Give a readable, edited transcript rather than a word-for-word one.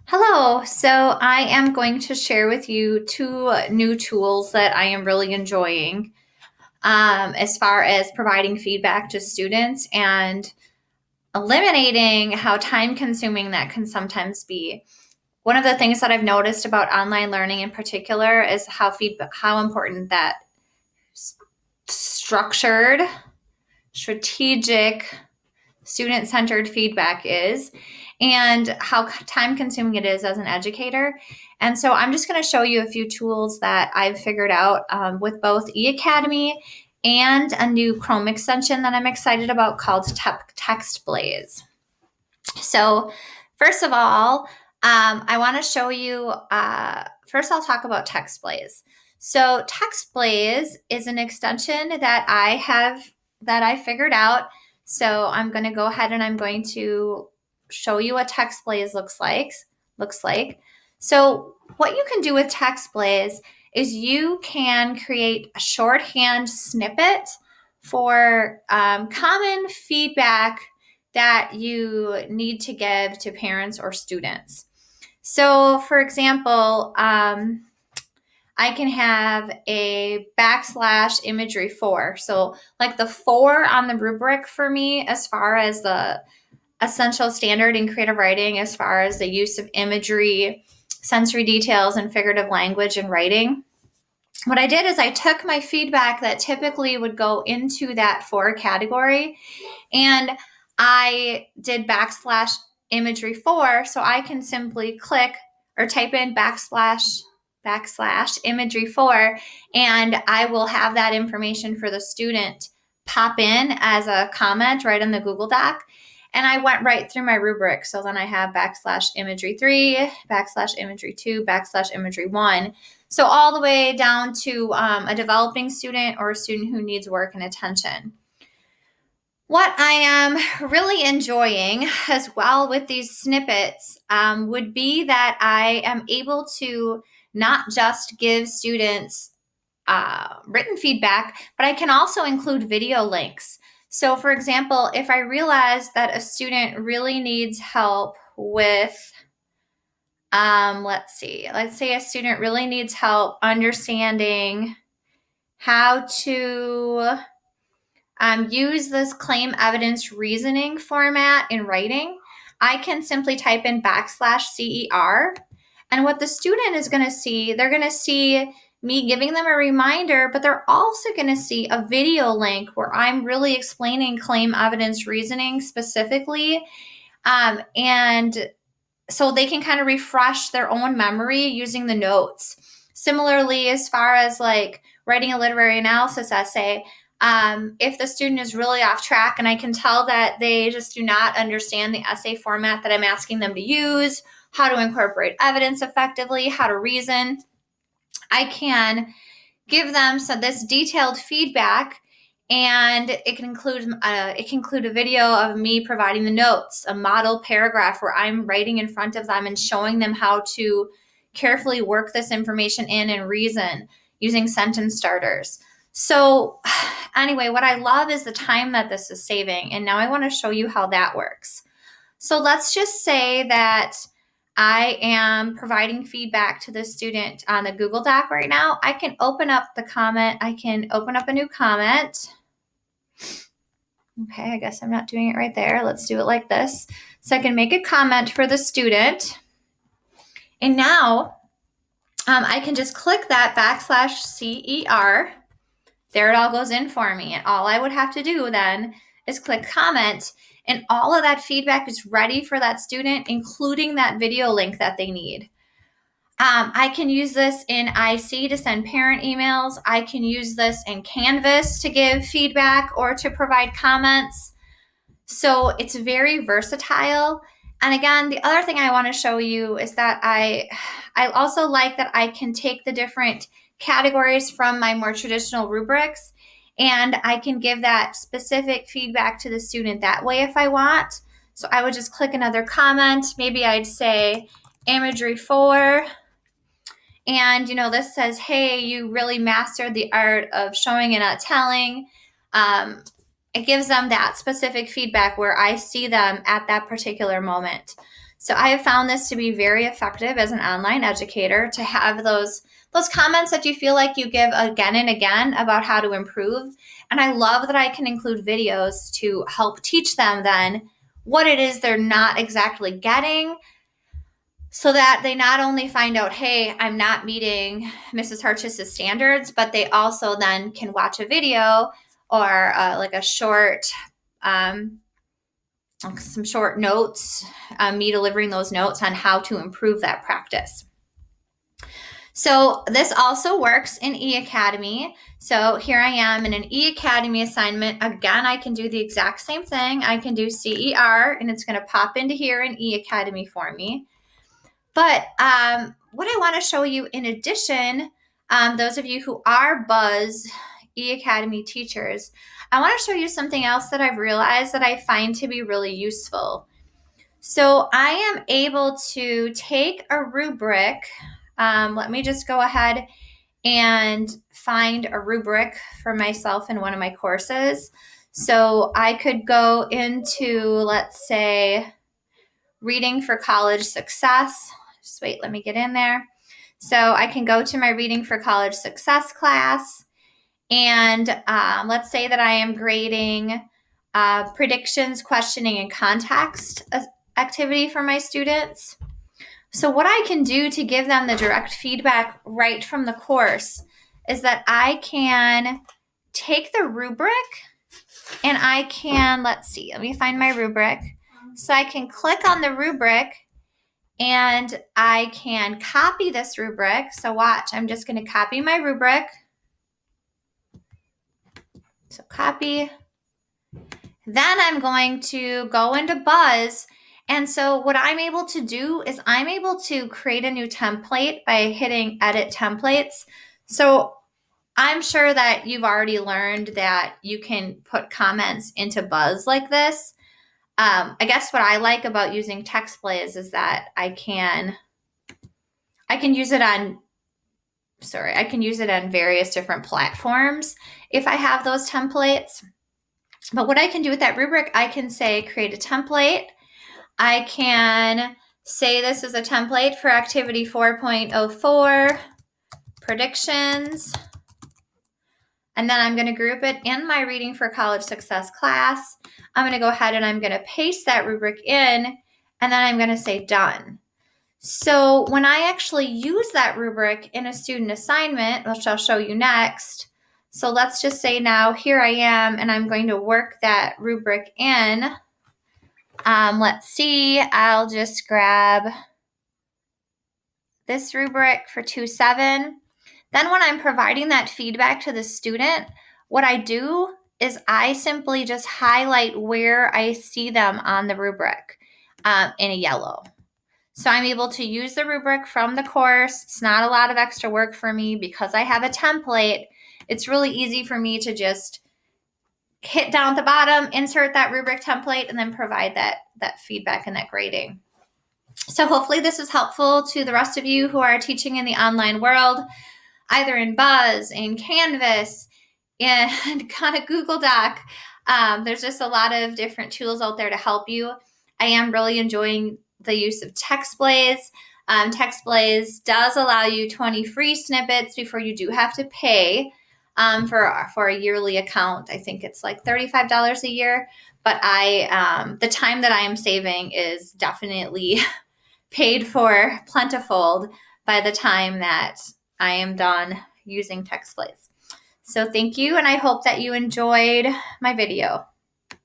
Hello. So I am going to share with you two new tools that I am really enjoying as far as providing feedback to students and eliminating how time consuming that can sometimes be. One of the things that I've noticed about online learning in particular is how important that structured, strategic, student centered feedback is and how time consuming it is as an educator. And so I'm just going to show you a few tools that I've figured out with both eAcademy and a new Chrome extension that I'm excited about called TextBlaze. So, first of all, I want to show you. First, I'll talk about TextBlaze. So, TextBlaze is an extension that I figured out. So, I'm going to go ahead and I'm going to show you what TextBlaze looks like. So, what you can do with TextBlaze is you can create a shorthand snippet for common feedback that you need to give to parents or students. So, for example, I can have a backslash imagery 4. So, like the 4 on the rubric for me, as far as the essential standard in creative writing, as far as the use of imagery, sensory details, and figurative language in writing. What I did is I took my feedback that typically would go into that 4 category and I did backslash imagery 4, so I can simply click or type in backslash imagery 4, and I will have that information for the student pop in as a comment right in the Google Doc. And I went right through my rubric. So then I have backslash imagery 3, backslash imagery 2, backslash imagery 1. So all the way down to a developing student or a student who needs work and attention. What I am really enjoying as well with these snippets would be that I am able to not just give students written feedback, but I can also include video links. So, for example, if I realize that a student really needs help with, let's say a student really needs help understanding how to use this claim evidence reasoning format in writing, I can simply type in backslash CER. And what the student is going to see, they're going to see me giving them a reminder, but they're also going to see a video link where I'm really explaining claim evidence reasoning specifically. And so they can kind of refresh their own memory using the notes. Similarly, as far as like writing a literary analysis essay, if the student is really off track and I can tell that they just do not understand the essay format that I'm asking them to use, how to incorporate evidence effectively, how to reason, I can give them this detailed feedback, and it can include a video of me providing the notes, a model paragraph where I'm writing in front of them and showing them how to carefully work this information in and reason using sentence starters. So anyway, what I love is the time that this is saving, and now I want to show you how that works. So let's just say that I am providing feedback to the student on the Google Doc right now. I can open up the comment. I can open up a new comment. Okay, I guess I'm not doing it right there. Let's do it like this. So I can make a comment for the student. And now I can just click that backslash CER. There it all goes in for me. And all I would have to do then is click comment, and all of that feedback is ready for that student, including that video link that they need. I can use this in IC to send parent emails. I can use this in Canvas to give feedback or to provide comments. So it's very versatile. And again, the other thing I want to show you is that I also like that I can take the different categories from my more traditional rubrics, and I can give that specific feedback to the student that way if I want. So I would just click another comment. Maybe I'd say imagery 4. And, this says, hey, you really mastered the art of showing and not telling. It gives them that specific feedback where I see them at that particular moment. So I have found this to be very effective as an online educator, to have those comments that you feel like you give again and again about how to improve. And I love that I can include videos to help teach them then what it is they're not exactly getting, so that they not only find out, hey, I'm not meeting Mrs. Harchis' standards, but they also then can watch a video or like a short, some short notes, me delivering those notes on how to improve that practice. So this also works in eAcademy. So here I am in an eAcademy assignment. Again, I can do the exact same thing. I can do CER, and it's going to pop into here in eAcademy for me. But what I want to show you in addition, those of you who are Buzz eAcademy teachers, I want to show you something else that I've realized that I find to be really useful. So I am able to take a rubric. Let me just go ahead and find a rubric for myself in one of my courses. So I could go into, let's say, Reading for College Success. Just wait, let me get in there. So I can go to my Reading for College Success class, and let's say that I am grading predictions, questioning, and context activity for my students. So what I can do to give them the direct feedback right from the course is that I can take the rubric and I can, let's see, let me find my rubric. So I can click on the rubric and I can copy this rubric. So watch, I'm just going to copy my rubric. So copy. Then I'm going to go into Buzz. And so what I'm able to do is I'm able to create a new template by hitting Edit Templates. So I'm sure that you've already learned that you can put comments into Buzz like this. I guess what I like about using TextBlaze is that I can use it on various different platforms if I have those templates. But what I can do with that rubric, I can say create a template. I can say this is a template for activity 4.04, predictions. And then I'm going to group it in my Reading for College Success class. I'm going to go ahead and I'm going to paste that rubric in, and then I'm going to say done. So when I actually use that rubric in a student assignment, which I'll show you next, so let's just say now here I am and I'm going to work that rubric in. Let's see, I'll just grab this rubric for 2.7. Then when I'm providing that feedback to the student, what I do is I simply just highlight where I see them on the rubric in a yellow. So I'm able to use the rubric from the course. It's not a lot of extra work for me because I have a template. It's really easy for me to just hit down at the bottom, insert that rubric template, and then provide that feedback and that grading. So hopefully this is helpful to the rest of you who are teaching in the online world, either in Buzz, in Canvas, and kind of Google Doc. There's just a lot of different tools out there to help you. I am really enjoying the use of TextBlaze. TextBlaze does allow you 20 free snippets before you do have to pay for a yearly account. I think it's like $35 a year, but the time that I am saving is definitely paid for plentiful by the time that I am done using TextBlaze. So thank you, and I hope that you enjoyed my video.